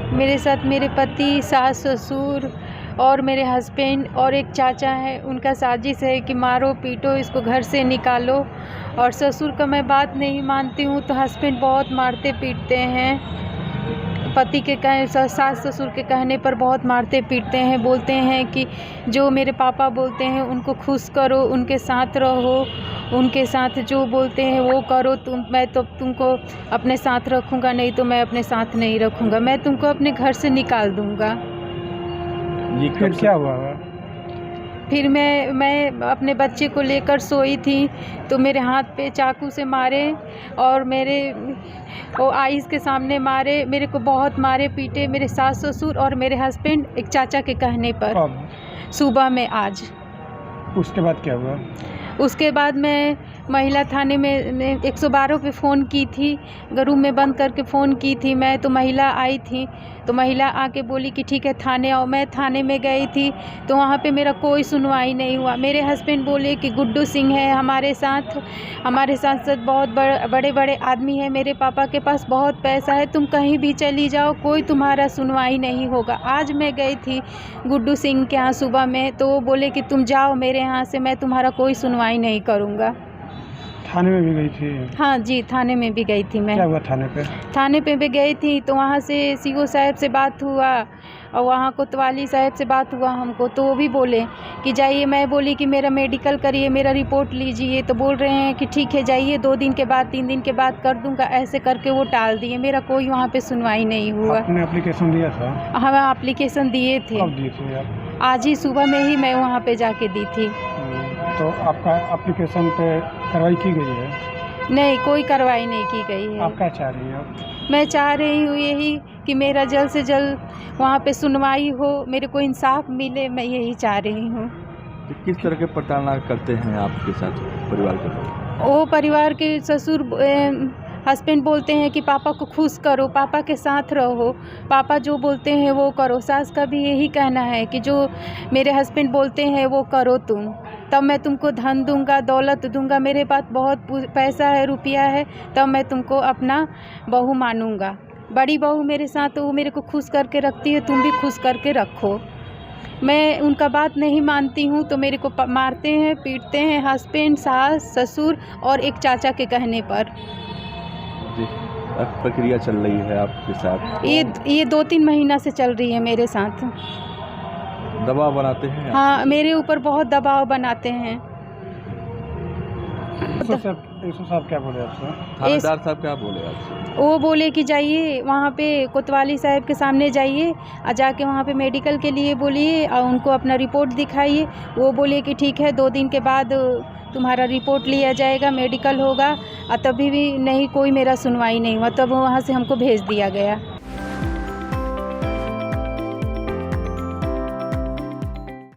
मेरे साथ मेरे पति, सास, ससुर और मेरे हस्बैंड और एक चाचा है। उनका साजिश है कि मारो पीटो, इसको घर से निकालो। और ससुर का मैं बात नहीं मानती हूँ तो हस्बैंड बहुत मारते पीटते हैं। पति के सास ससुर के कहने पर बहुत मारते पीटते हैं। बोलते हैं कि जो मेरे पापा बोलते हैं उनको खुश करो, उनके साथ रहो, उनके साथ जो बोलते हैं वो करो। मैं तो तुमको अपने साथ रखूँगा, नहीं तो मैं अपने साथ नहीं रखूँगा। मैं तुमको अपने घर से निकाल दूँगा। ये फिर क्या हुआ? फिर मैं अपने बच्चे को लेकर सोई थी तो मेरे हाथ पे चाकू से मारे और मेरे वो आइस के सामने मारे। मेरे को बहुत मारे पीटे मेरे सास ससुर और मेरे हस्बैंड एक चाचा के कहने पर। सुबह में आज। उसके बाद क्या हुआ? उसके बाद मैं महिला थाने में 112 पे फ़ोन की थी, रूम में बंद करके फ़ोन की थी मैं। तो महिला आई थी तो महिला आके बोली कि ठीक है थाने आओ। मैं थाने में गई थी तो वहाँ पे मेरा कोई सुनवाई नहीं हुआ। मेरे हस्बैंड बोले कि गुड्डू सिंह है हमारे साथ बहुत बड़े बड़े आदमी है, मेरे पापा के पास बहुत पैसा है, तुम कहीं भी चली जाओ, कोई तुम्हारा सुनवाई नहीं होगा। आज मैं गई थी गुड्डू सिंह के यहाँ सुबह में तो वो बोले कि तुम जाओ मेरे यहाँ से, मैं तुम्हारा कोई सुनवाई नहीं करूँगा। थाने में भी गई थी? हाँ जी, थाने में भी गई थी मैं। क्या हुआ थाने पे? थाने पे भी गई थी तो वहाँ से सीओ साहब से बात हुआ और वहाँ कोतवाली साहब से बात हुआ हमको। तो वो भी बोले कि जाइए। मैं बोली कि मेरा मेडिकल करिए, मेरा रिपोर्ट लीजिए। तो बोल रहे हैं कि ठीक है जाइए, 2 दिन के बाद 3 दिन के बाद कर दूँगा। ऐसे करके वो टाल दिए। मेरा कोई वहाँ पे सुनवाई नहीं हुआ। आपने एप्लीकेशन दिया था? हाँ, एप्लीकेशन दिए थे। कब दिए थे आप? आज ही सुबह में ही मैं वहाँ पे जाके दी थी। तो आपका एप्लीकेशन पे कार्रवाई की गई है? नहीं, कोई कार्रवाई नहीं की गई है। आप क्या चाह रही हैं? मैं चाह रही हूँ यही कि मेरा जल्द से जल्द वहाँ पे सुनवाई हो, मेरे को इंसाफ मिले, मैं यही चाह रही हूँ। तो किस तरह के प्रताड़ना करते हैं आपके साथ परिवार के लोग? वो परिवार के ससुर हस्बैंड बोलते हैं कि पापा को खुश करो, पापा के साथ रहो, पापा जो बोलते हैं वो करो। सास का भी यही कहना है कि जो मेरे हस्बैंड बोलते हैं वो करो तुम, तब मैं तुमको धन दूंगा, दौलत दूंगा, मेरे पास बहुत पैसा है, रुपया है, तब मैं तुमको अपना बहू मानूंगा। बड़ी बहू मेरे साथ, वो मेरे को खुश करके रखती है, तुम भी खुश करके रखो। मैं उनका बात नहीं मानती हूँ तो मेरे को मारते हैं, पीटते हैं हस्बैंड, सास, ससुर और एक चाचा के कहने पर। प्रक्रिया चल रही है आपके साथ? ये 2-3 महीना से चल रही है मेरे साथ। दबाव बनाते हैं? हाँ, मेरे ऊपर बहुत दबाव बनाते हैं। साहब क्या बोले आपसे? थानेदार साहब क्या बोले आपसे? वो बोले कि जाइए वहाँ पे कोतवाली साहब के सामने जाइए और जाके वहाँ पे मेडिकल के लिए बोलिए और उनको अपना रिपोर्ट दिखाइए। वो बोले कि ठीक है 2 दिन के बाद तुम्हारा रिपोर्ट लिया जाएगा, मेडिकल होगा। और तभी भी नहीं, कोई मेरा सुनवाई नहीं हुआ। तब वहाँ से हमको भेज दिया गया।